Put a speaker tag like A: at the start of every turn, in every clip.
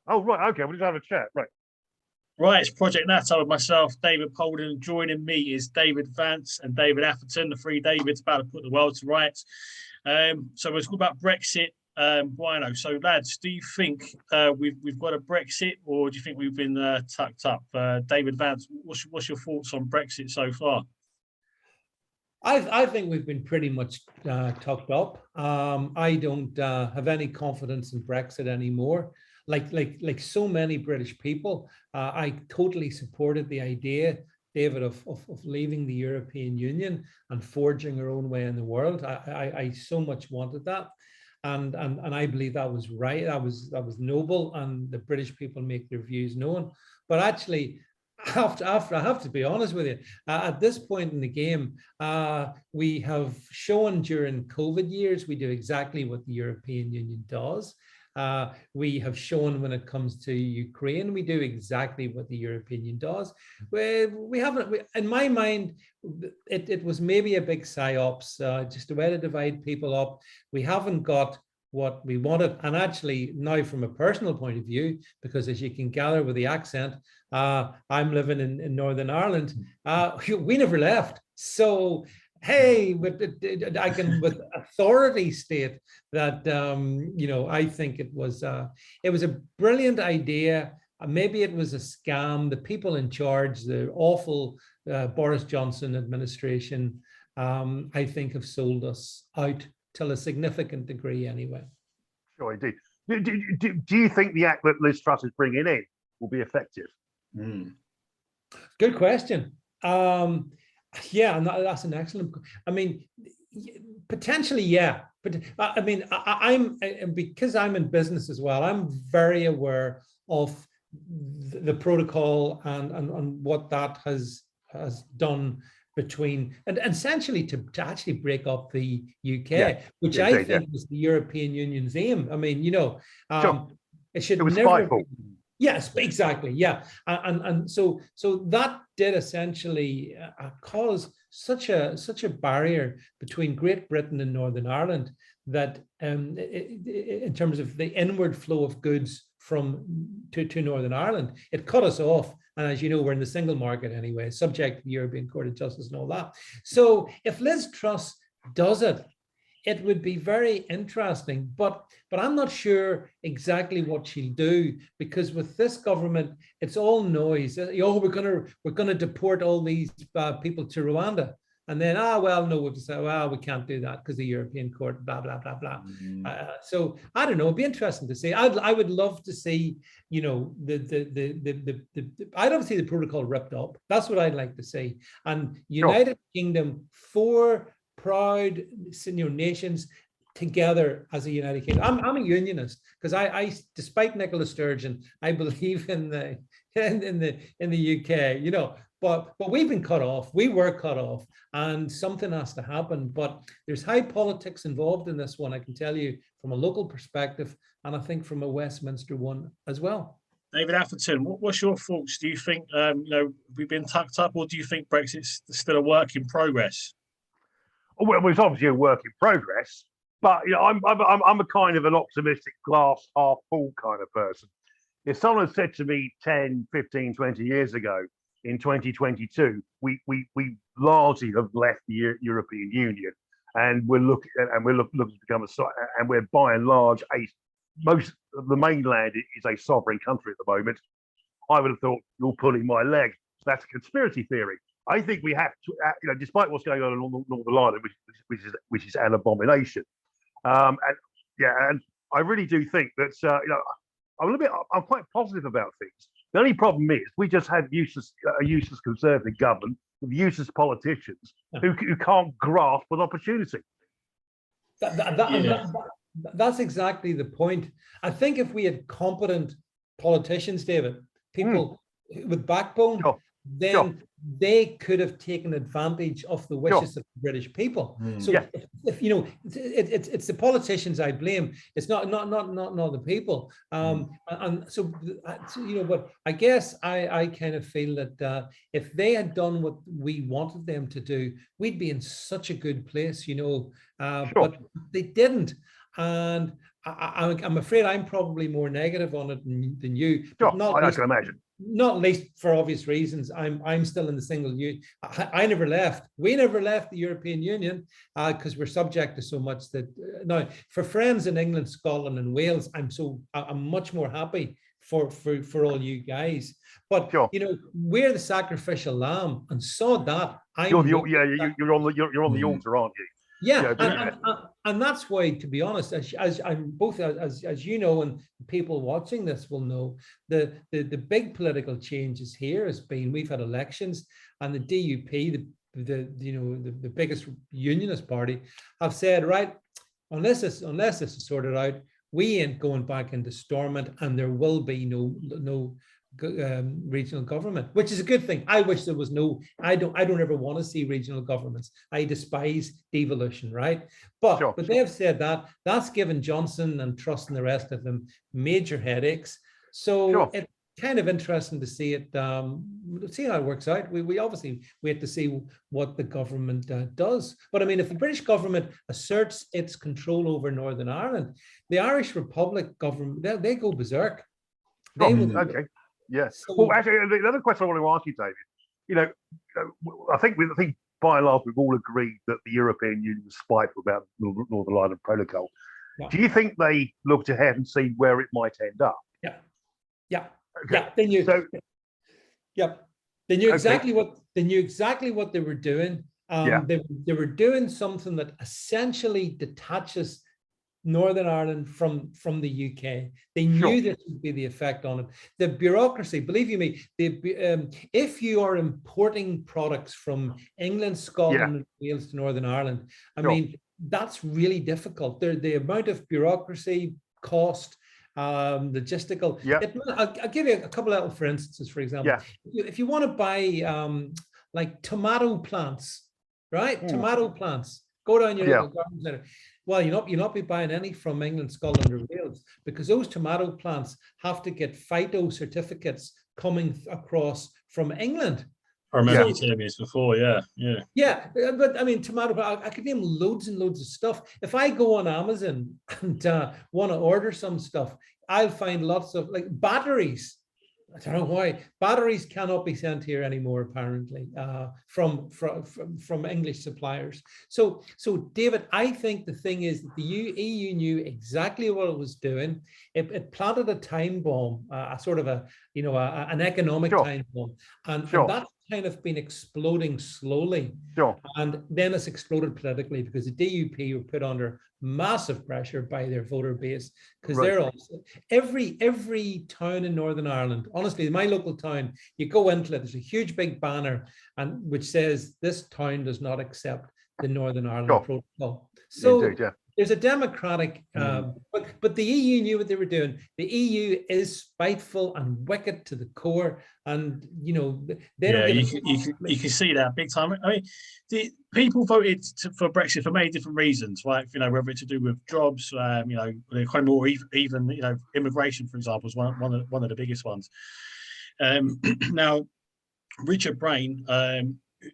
A: Oh, right. Okay. We'll just have a chat. Right.
B: Right, it's Project NATO with myself, David Poulden. Joining me is David Vance and David Atherton, the three Davids about to put the world to rights. So we're talking about Brexit, BINO. So lads, do you think we've got a Brexit, or do you think we've been tucked up? David Vance, what's your thoughts on Brexit so far?
C: I think we've been pretty much tucked up. I don't have any confidence in Brexit anymore. Like so many British people, I totally supported the idea, David, of leaving the European Union and forging our own way in the world. I so much wanted that, and I believe that was right. That was noble, and the British people make their views known. But actually, I have to be honest with you. At this point in the game, we have shown during COVID years we do exactly what the European Union does. We have shown when it comes to Ukraine, we do exactly what the European Union does. We haven't, in my mind, it was maybe a big psyops, just a way to divide people up. We haven't got what we wanted. And actually now from a personal point of view, because as you can gather with the accent, I'm living in Northern Ireland, we never left. So hey, I can with authority state that I think it was a brilliant idea. Maybe it was a scam. The people in charge, the awful Boris Johnson administration, I think have sold us out to a significant degree anyway.
A: Sure, indeed. Do you think the act that Liz Truss is bringing in will be effective?
C: Good question. Yeah, and that's an excellent. I mean, potentially, yeah. But I mean, I'm because I'm in business as well. I'm very aware of the protocol and what that has done between and essentially to actually break up the UK, which I think was the European Union's aim. I mean,
A: sure.
C: It should
A: was
C: never.
A: spiteful.
C: Yes, exactly. Yeah, and so that did essentially cause such a barrier between Great Britain and Northern Ireland that in terms of the inward flow of goods to Northern Ireland, it cut us off. And as you know, we're in the single market anyway, subject to the European Court of Justice and all that. So if Liz Truss does it, it would be very interesting, but I'm not sure exactly what she'll do, because with this government, it's all noise. Oh, we're gonna deport all these people to Rwanda, and then no, we've said we can't do that because the European Court, blah blah blah blah. So I don't know. It'd be interesting to see. I would love to see, I don't see the protocol ripped up. That's what I'd like to see. And United Kingdom, four proud nations together as a United Kingdom. I'm a unionist because I despite Nicola Sturgeon, I believe in the UK, but we've been cut off. We were cut off, and something has to happen. But there's high politics involved in this one, I can tell you, from a local perspective, and I think from a Westminster one as well.
B: David Atherton, what's your thoughts? Do you think we've been tucked up, or do you think Brexit's still a work in progress?
A: Well, it's obviously a work in progress, but I'm a kind of an optimistic, glass half full kind of person. If someone had said to me 10, 15, 20 years ago, in 2022, we largely have left the European Union, and we're looking to become and we're by and large most of the mainland is a sovereign country at the moment, I would have thought, you're pulling my leg. So that's a conspiracy theory. I think we have to, despite what's going on in Northern Ireland, which is an abomination, and I really do think that I'm quite positive about things. The only problem is we just have a useless Conservative government with useless politicians who can't grasp an opportunity.
C: That's exactly the point. I think if we had competent politicians, David, people with backbone, then they could have taken advantage of the wishes of the British people. So if it's the politicians I blame. It's not the people. And so but I guess I kind of feel that if they had done what we wanted them to do, we'd be in such a good place, but they didn't. And I'm afraid I'm probably more negative on it than you.
A: Sure,
C: But not
A: I
C: least,
A: can imagine.
C: not least for obvious reasons. I'm still in the single use. I never left. We never left the European Union because we're subject to so much that now for friends in England, Scotland, and Wales, I'm much more happy for all you guys. But
A: Sure.
C: you know, we're the sacrificial lamb, and saw that.
A: You're on the altar, aren't you?
C: Yeah,
A: Yeah,
C: and that's why, to be honest, as I'm both as you know, and people watching this will know, the big political changes here has been we've had elections, and the DUP, the biggest unionist party, have said, right, unless this is sorted out, we ain't going back into Stormont, and there will be no regional government, which is a good thing. I wish there was no. I don't ever want to see regional governments. I despise devolution, right? But
A: Sure.
C: they have said that's given Johnson and Truss and the rest of them major headaches. So
A: Sure.
C: it's kind of interesting to see it. See how it works out. We obviously wait to see what the government does. But I mean, if the British government asserts its control over Northern Ireland, the Irish Republic government they go berserk. They will.
A: Okay. Yes.
C: So,
A: Well, actually, the other question I want to ask you, David, you know, I think by and large we've all agreed that the European Union was spiteful about the Northern Ireland Protocol.
C: Yeah.
A: Do you think they looked ahead and see where it might end up?
C: Yeah. Yeah.
A: Okay.
C: Yeah. They knew.
A: So,
C: yeah. They knew exactly
A: okay.
C: what they were doing.
A: Yeah.
C: They were doing something that essentially detaches Northern Ireland from the UK. They knew this would be the effect on it. The bureaucracy, believe you me, if you are importing products from England, Scotland, and Wales to Northern Ireland, I mean, that's really difficult. The amount of bureaucracy, cost, logistical.
A: Yeah.
C: I'll give you a couple of, for instances, for example.
A: Yeah.
C: If you want to buy like tomato plants, right? Tomato plants, go down your local garden centre. Well, you'll not be buying any from England, Scotland, or Wales, because those tomato plants have to get phyto certificates coming across from England.
B: I remember you telling me this before, yeah.
C: But I mean, I could name loads and loads of stuff. If I go on Amazon and want to order some stuff, I'll find lots of like batteries. I don't know why batteries cannot be sent here anymore, apparently, from English suppliers. So David, I think the thing is that the EU knew exactly what it was doing. It planted a time bomb, a sort of an economic time bomb, and that's kind of been exploding slowly. And then it's exploded politically because the DUP were put under massive pressure by their voter base, because they're also every town in Northern Ireland, honestly, my local town, you go into it, there's a huge big banner and which says this town does not accept the Northern Ireland Protocol. So there's a democratic but the EU knew what they were doing. The EU is spiteful and wicked to the core, and you know
B: you can see that big time. I mean, the people voted for Brexit for many different reasons, right? You know, whether it's to do with jobs, you know, the economy, or even you know, immigration, for example, is one of the biggest ones. Now, Richard Brain,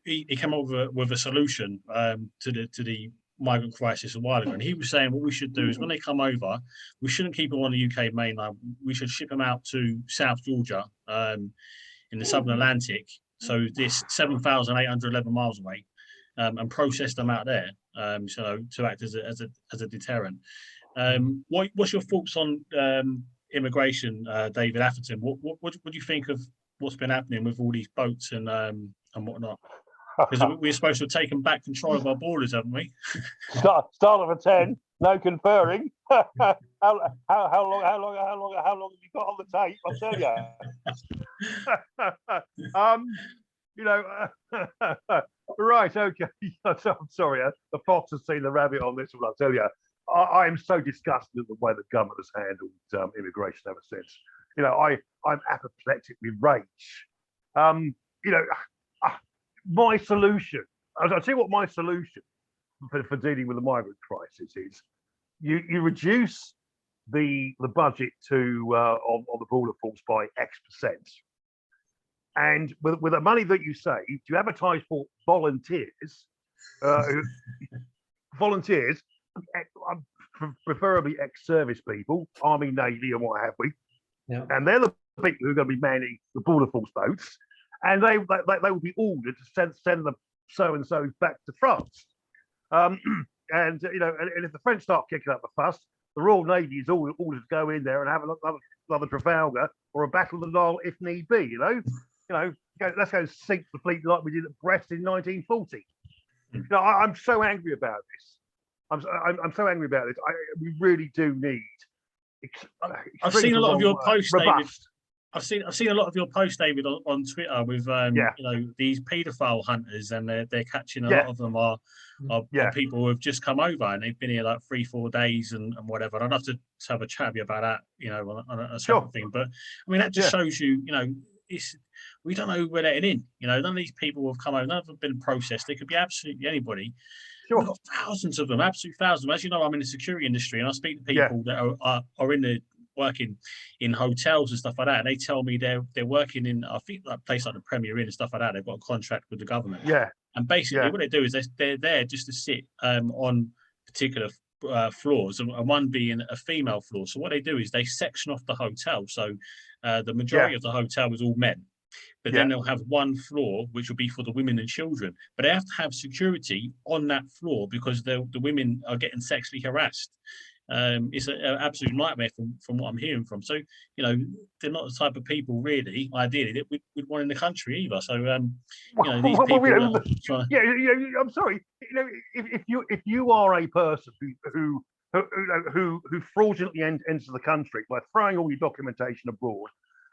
B: he came up with a solution to the migrant crisis a while ago, and he was saying what we should do is when they come over, we shouldn't keep them on the UK mainland. We should ship them out to South Georgia, in the Southern Atlantic. So this 7,811 miles away, and process them out there. So to act as a deterrent. What's your thoughts on immigration, David Atherton? What do you think of what's been happening with all these boats and whatnot? Because we're supposed to have taken back control of our borders, haven't we?
A: Start of a 10. No conferring. How long have you got on the tape? I'll tell you. You know. Right. Okay. I'm sorry. The fox has seen the rabbit on this one. I'll tell you. I am so disgusted at the way the government has handled immigration ever since. You know, I'm apoplectic with rage. You know. My solution, I'll tell you what my solution for dealing with the migrant crisis is. You reduce the budget to on the border force by X%, and with the money that you save, you advertise for volunteers. Volunteers. preferably ex-service people, Army, Navy, and what have we.
C: Yeah.
A: And they're the people who are going to be manning the border force boats, and they will be ordered to send the so and so back to France. And and if the French start kicking up a fuss, the Royal Navy is ordered to go in there and have another Trafalgar or a Battle of the Nile if need be. Let's go sink the fleet like we did at Brest in 1940. I'm so angry about this. I'm so angry about this. We really do need.
B: I've seen a lot of your posts, David.
A: robust.
B: I've seen a lot of your posts, David, on Twitter with these paedophile hunters, and they're catching a lot of them are people who have just come over and they've been here like 3-4 days and whatever. And I'd love to have a chat with you about that, on a separate thing. But I mean, that just shows you, we don't know who we're letting in. None of these people have come over, none of them have been processed. They could be absolutely anybody.
A: Sure.
B: We've got thousands of them, absolute thousands. As you know, I'm in the security industry, and I speak to people that are in the working in hotels and stuff like that. And they tell me they're working in, I think, like a place like the Premier Inn and stuff like that. They've got a contract with the government. Yeah. And basically, what they do is they're there just to sit on particular floors, and one being a female floor. So what they do is they section off the hotel. So the majority of the hotel is all men. But then they'll have one floor which will be for the women and children. But they have to have security on that floor because the women are getting sexually harassed. It's an absolute nightmare from what I'm hearing from. So, they're not the type of people really, ideally, that we'd want in the country either. So, these people.
A: I'm sorry. If you are a person who fraudulently enters the country by throwing all your documentation abroad,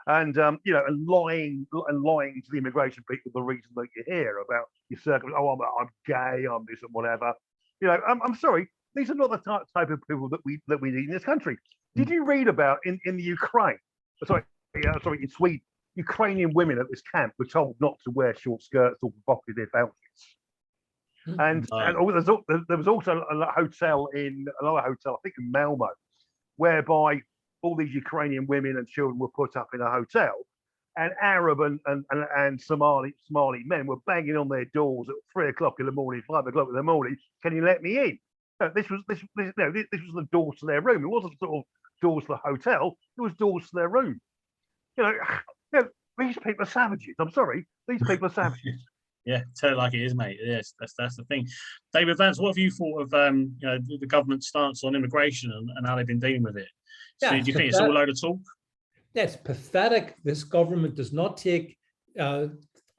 A: and lying to the immigration people the reason that you're here about your circumstances. Oh, I'm gay, I'm this and whatever. I'm sorry. These are not the type of people that we need in this country. Did you read about in the Ukraine? In Sweden, Ukrainian women at this camp were told not to wear short skirts or provocative outfits. And there was also another hotel, I think in Malmo, whereby all these Ukrainian women and children were put up in a hotel, and Arab and Somali men were banging on their doors at 3 o'clock in the morning, 5 o'clock in the morning. Can you let me in? This was the door to their room. It wasn't sort of doors to the hotel. It was doors to their room. These people are savages. I'm sorry, these people are savages.
B: Yeah, tell it like it is, mate. Yes, that's the thing. David Vance, what have you thought of the government's stance on immigration and how they've been dealing with it? So do you think it's all a load of talk?
C: It's pathetic. This government does not take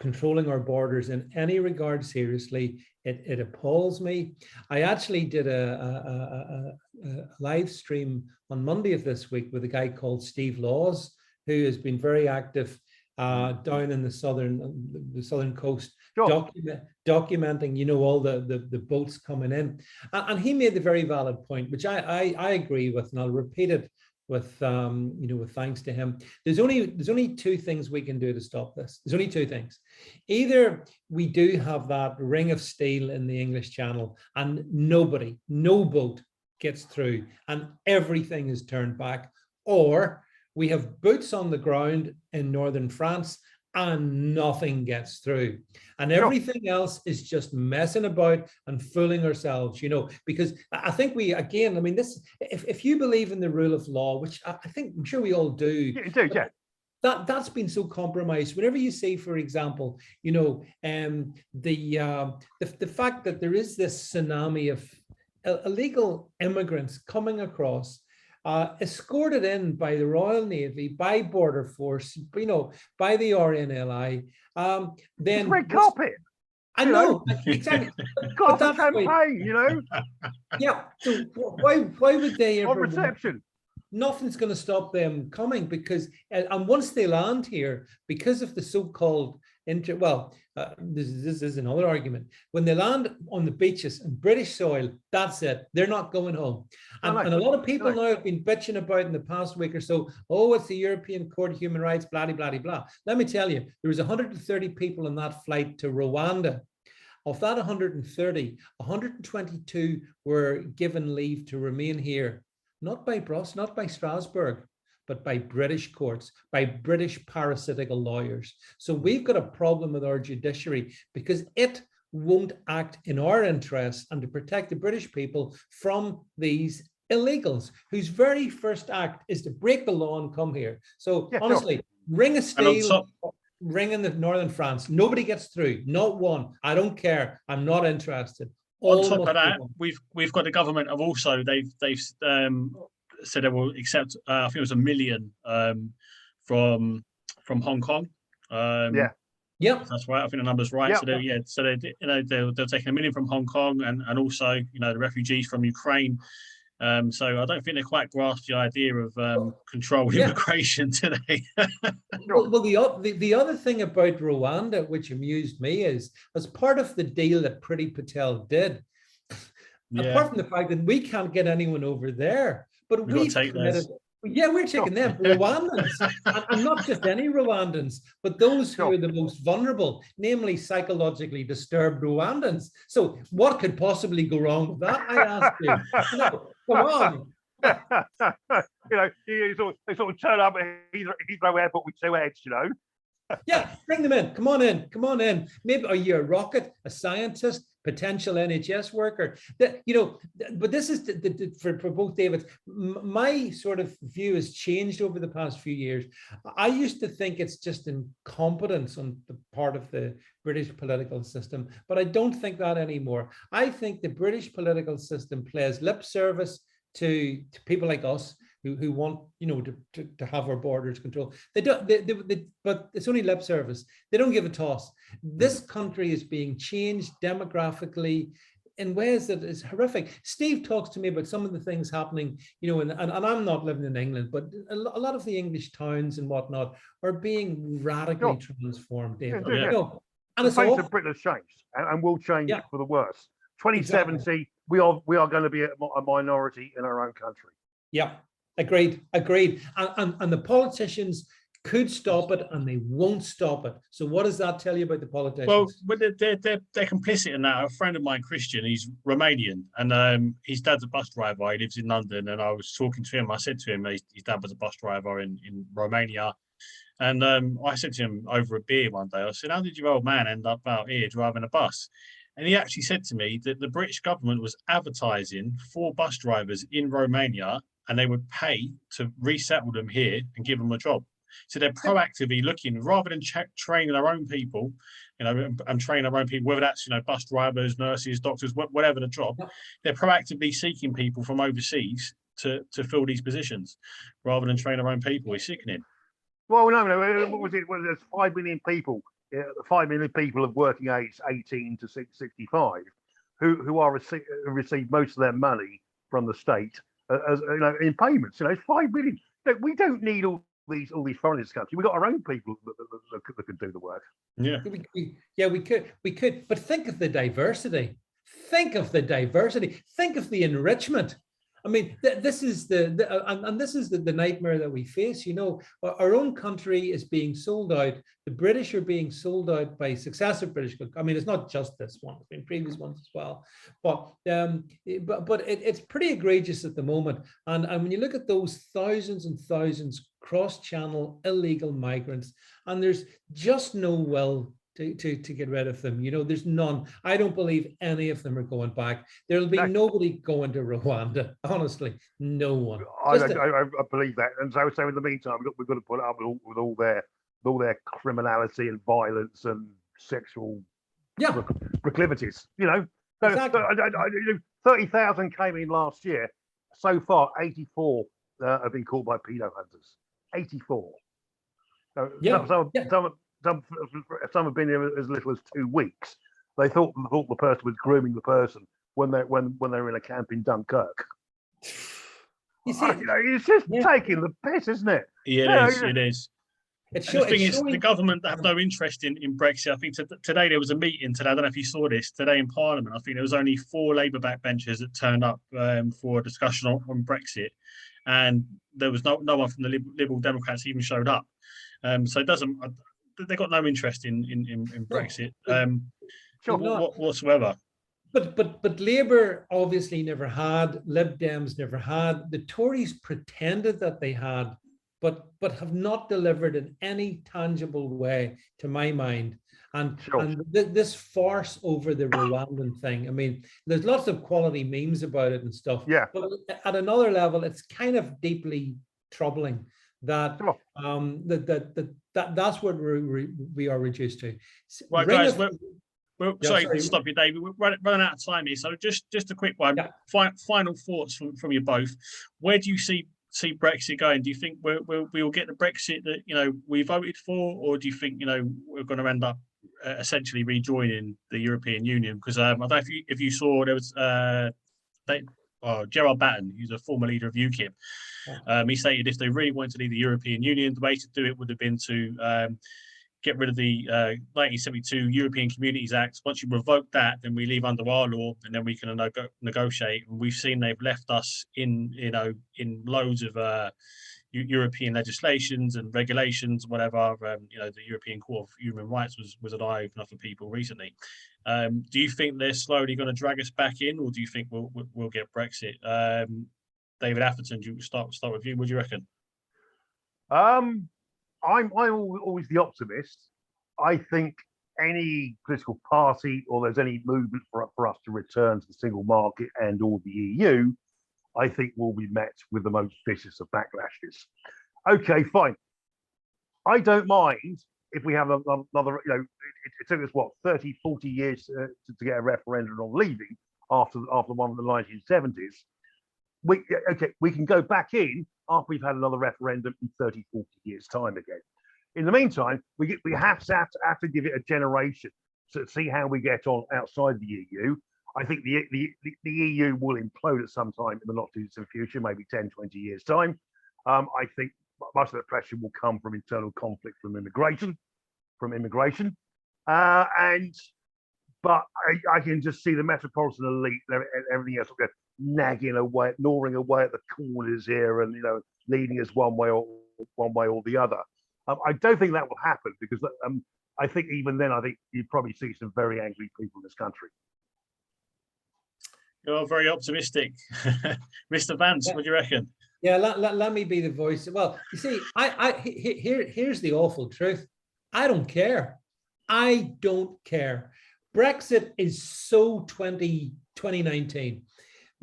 C: controlling our borders in any regard seriously. It appalls me. I actually did a live stream on Monday of this week with a guy called Steve Laws, who has been very active down in the southern coast, documenting, all the boats coming in. And he made the very valid point, which I agree with, and I'll repeat it with with thanks to him. There's only two things we can do to stop this. There's only two things. Either we do have that ring of steel in the English Channel and no boat gets through and everything is turned back, or we have boots on the ground in northern France and nothing gets through. And everything else is just messing about and fooling ourselves, because I think if you believe in the rule of law, which I'm sure we all do.
A: You do, yeah.
C: That's been so compromised. Whenever you see, for example, the fact that there is this tsunami of illegal immigrants coming across, escorted in by the Royal Navy, by Border Force, by the RNLI. Then
A: red carpet.
C: I know exactly.
A: Got the champagne,
C: Yeah. So why would they ever?
A: On reception.
C: Nothing's going to stop them coming because, and once they land here, because of the so-called this is another argument. When they land on the beaches and British soil, that's it. They're not going home. And a lot of people now have been bitching about in the past week or so, it's the European Court of Human Rights, blah, blah, blah, blah. Let me tell you, there was 130 people on that flight to Rwanda. Of that 130, 122 were given leave to remain here, not by Brussels, not by Strasbourg, but by British courts, by British parasitical lawyers. So we've got a problem with our judiciary because it won't act in our interests and to protect the British people from these illegals whose very first act is to break the law and come here. So
A: Yeah,
C: honestly, ring of
B: And on
C: steel,
B: top,
C: ring in the northern France. Nobody gets through. Not one. I don't care. I'm not interested.
B: on
C: All
B: top
C: must
B: of
C: go
B: that,
C: home.
B: we've got the government have also they've said they will accept. I think it was 1 million from Hong Kong.
A: Yeah.
C: Yep.
B: If that's right. I think the number's right.
A: Yeah.
B: So they're they're taking 1 million from Hong Kong and also the refugees from Ukraine. So I don't think they quite grasp the idea of controlled immigration today.
C: Well, the other thing about Rwanda, which amused me, is as part of the deal that Priti Patel did, apart from the fact that we can't get anyone over there, but we've committed. Yeah, we're taking them, Rwandans, and not just any Rwandans, but those who are the most vulnerable, namely psychologically disturbed Rwandans. So what could possibly go wrong with that, I ask you? Come on.
A: They sort of turn up at Heathrow Airport with 2 heads,
C: Yeah, bring them in. Come on in. Come on in. Maybe are you a rocket, a scientist, potential NHS worker? But this is for both Davids. My sort of view has changed over the past few years. I used to think it's just incompetence on the part of the British political system, but I don't think that anymore. I think the British political system plays lip service to people like us who want to have our borders controlled. They don't. But it's only lip service. They don't give a toss. This country is being changed demographically in ways that is horrific. Steve talks to me about some of the things happening, and I'm not living in England, but a lot of the English towns and whatnot are being radically transformed, David.
A: And the face of Britain has changed and will change for the worse. 2070, exactly. we are going to be a minority in our own country.
C: Yeah. Agreed. And the politicians could stop it and they won't stop it. So what does that tell you about the politicians?
B: Well, they're complicit in that. A friend of mine, Christian, he's Romanian and his dad's a bus driver. He lives in London and I was talking to him. I said to him his dad was a bus driver in Romania. And I said to him over a beer one day, I said, how did your old man end up out here driving a bus? And he actually said to me that the British government was advertising for bus drivers in Romania and they would pay to resettle them here and give them a job. So they're proactively looking, rather than training their own people, and train their own people, whether that's, bus drivers, nurses, doctors, whatever the job, they're proactively seeking people from overseas to fill these positions, rather than train their own people. It's sickening.
A: Well, no, what was it? Well, there's 5 million people, 5 million people of working age 18 to 65, who are receive most of their money from the state. As in payments, 5 million. We don't need all these foreigners to come. We've got our own people that can do the work.
C: Yeah, we could. But think of the diversity. Think of the enrichment. I mean, this is the nightmare that we face. Our own country is being sold out. The British are being sold out by successive British. I mean, it's not just this one; it's been previous ones as well. But it's pretty egregious at the moment. And when you look at those thousands and thousands cross-channel illegal migrants, and there's just no will to get rid of them. There's none. I don't believe any of them are going back. There'll be nobody going to Rwanda. Honestly, no one.
A: I believe that. And so in the meantime, we've got to put up with all their criminality and violence and sexual proclivities.
C: Exactly.
A: 30,000 came in last year. So far, 84 have been caught by pedo hunters. 84. Some have been here as little as 2 weeks. They thought the person was grooming the person when they were in a camp in Dunkirk. You see, it's just taking the piss, isn't it?
B: Yeah, it is. The thing is, the government have no interest in Brexit. I think today there was a meeting today. I don't know if you saw this today in Parliament. I think there was only 4 Labour backbenchers that turned up for a discussion on Brexit, and there was no one from the Liberal Democrats even showed up. So it doesn't. They've got no interest in Brexit whatsoever.
C: But Labour obviously never had. Lib Dems never had. The Tories pretended that they had, but have not delivered in any tangible way, to my mind. And
A: Sure.
C: this farce over the Rwandan thing. I mean, there's lots of quality memes about it and stuff.
A: Yeah.
C: But at another level, it's kind of deeply troubling that
A: Sure.
C: that's what we are reduced to.
B: Right,
C: Ring
B: guys.
C: of-
B: Well,
C: Yeah,
B: sorry
C: sorry.
B: to stop you, David. We're running out of time here. So just a quick one.
C: Yeah.
B: Final thoughts from you both. Where do you see Brexit going? Do you think we'll get the Brexit that we voted for, or do you think we're going to end up essentially rejoining the European Union? Because I don't know if you saw there was Gerald Batten, who's a former leader of UKIP. He stated if they really wanted to leave the European Union, the way to do it would have been to get rid of the 1972 European Communities Act. Once you revoke that, then we leave under our law, and then we can negotiate. And we've seen they've left us in loads of European legislations and regulations, whatever. The European Court of Human Rights was an eye opener for people recently. Do you think they're slowly going to drag us back in, or do you think we'll get Brexit? David Atherton, do you start with you? What do you reckon?
A: I'm always the optimist. I think any political party or there's any movement for us to return to the single market and or the EU, I think will be met with the most vicious of backlashes. Okay, fine. I don't mind if we have another, it took us what, 30, 40 years to get a referendum on leaving after one of the 1970s. We can go back in after we've had another referendum in 30, 40 years' time again. In the meantime, we have to give it a generation to see how we get on outside the EU. I think the EU will implode at some time in the not too distant future, maybe 10, 20 years' time. I think much of the pressure will come from internal conflict, from immigration. But I can just see the metropolitan elite and everything else nagging away, gnawing away at the corners here, and leading us one way or the other. I don't think that will happen because I think even then, I think you'd probably see some very angry people in this country.
B: You're very optimistic, Mr. Vance.
C: Yeah.
B: What do you reckon?
C: Yeah, let me be the voice. Well, you see, here's the awful truth. I don't care. I don't care. Brexit is so 2019.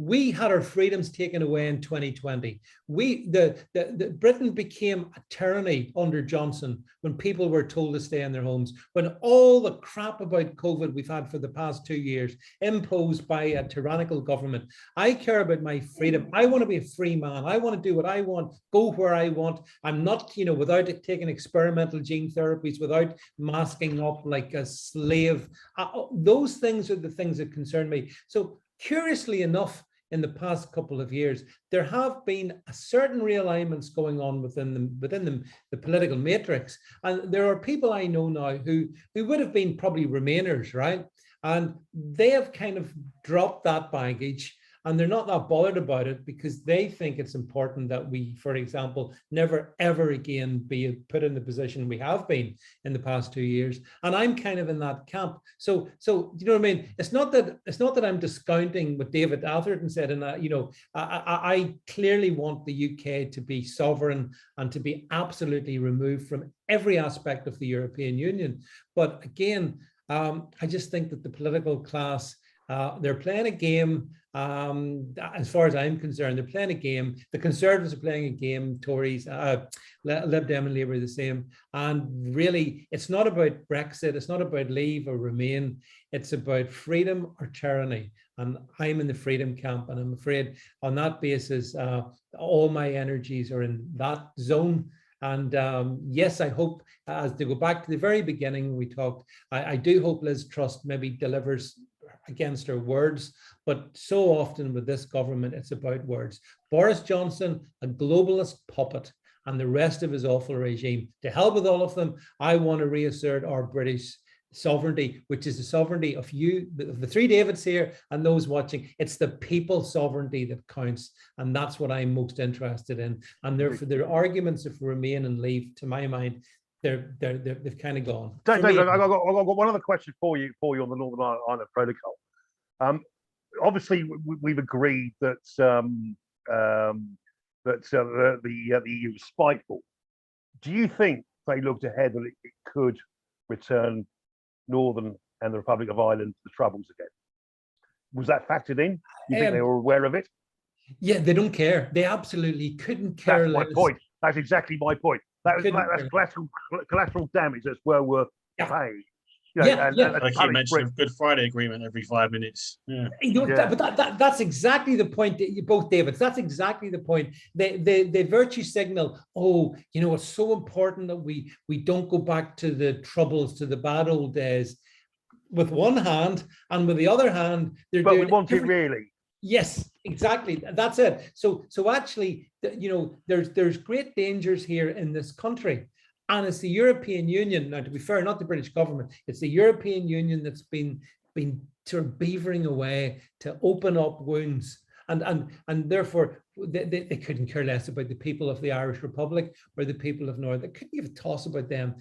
C: We had our freedoms taken away in 2020. The Britain became a tyranny under Johnson when people were told to stay in their homes. When all the crap about COVID we've had for the past 2 years imposed by a tyrannical government. I care about my freedom. I want to be a free man. I want to do what I want, go where I want. I'm not, without taking experimental gene therapies, without masking up like a slave. Those things are the things that concern me. So curiously enough, in the past couple of years, there have been a certain realignments going on within the political matrix. And there are people I know now who would have been probably Remainers, right? And they have kind of dropped that baggage, and they're not that bothered about it because they think it's important that we, for example, never ever again be put in the position we have been in the past 2 years. And I'm kind of in that camp. So you know what I mean? It's not that I'm discounting what David Atherton said, and I clearly want the UK to be sovereign and to be absolutely removed from every aspect of the European Union. But again, I just think that the political class, they're playing a game. As far as I'm concerned, they're playing a game. The Conservatives are playing a game. Tories, Lib Dem and Labour are the same. And really, it's not about Brexit. It's not about leave or remain. It's about freedom or tyranny. And I'm in the freedom camp. And I'm afraid on that basis, all my energies are in that zone. And yes, I hope, as to go back to the very beginning when we talked, I do hope Liz Truss maybe delivers against her words, but so often with this government, it's about words. Boris Johnson, a globalist puppet, and the rest of his awful regime. To hell with all of them. I want to reassert our British sovereignty, which is the sovereignty of you, of the three Davids here and those watching. It's the people's sovereignty that counts, and that's what I'm most interested in. And therefore, their arguments of remain and leave, to my mind, they've kind of gone.
A: David, I've got one other question for you on the Northern Ireland Protocol. Obviously, we've agreed that the EU is spiteful. Do you think they looked ahead that it could return Northern and the Republic of Ireland the Troubles again. Was that factored in? You think they were aware of it?
C: Yeah, they don't care. They absolutely couldn't care
A: That's
C: less.
A: my point. That's exactly my point. That's collateral damage that's well worth paying. You know,
B: I keep mentioning the Good Friday Agreement every 5 minutes. Yeah.
C: But that's exactly the point that you both, David. That's exactly the point. They virtue signal, oh, you know, it's so important that we don't go back to the Troubles, to the bad old days, with one hand, and with the other hand, they're
A: but
C: doing
A: we want it really.
C: Yes, exactly. That's it. So actually, you know, there's great dangers here in this country. And it's the European Union, now to be fair, not the British government, it's the European Union that's been sort of beavering away to open up wounds. And therefore, they couldn't care less about the people of the Irish Republic or the people of Northern. They couldn't give a toss about them.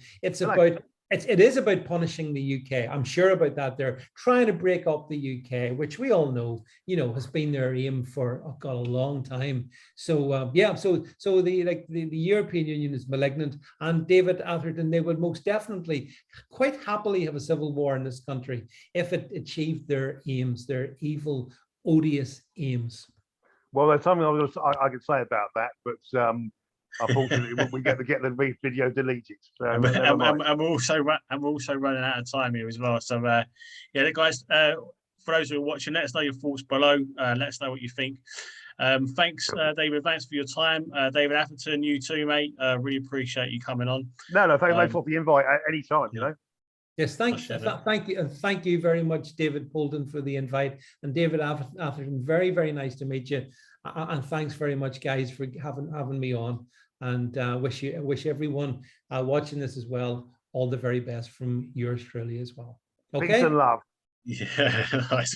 C: It is about punishing the UK. I'm sure about that. They're trying to break up the UK, which we all know, you know, has been their aim for a long time. So so the European Union is malignant, and David Atherton, they would most definitely quite happily have a civil war in this country if it achieved their aims, their evil, odious aims.
A: Well, there's something I could say about that, but unfortunately, we get the video deleted. So
B: I'm also running out of time here as well. So yeah, guys, for those who are watching, let us know your thoughts below. Let us know what you think. Thanks, David Vance, for your time. David Atherton, you too, mate. Really appreciate you coming on.
A: No, thanks for the invite at any time. You know.
C: Yes, thank you, and thank you very much, David Poulden, for the invite, and David Atherton. Very, very nice to meet you, and thanks very much, guys, for having me on. And wish everyone watching this as well all the very best from yours truly as well. Okay.
A: Peace and love.
B: Yeah, nice.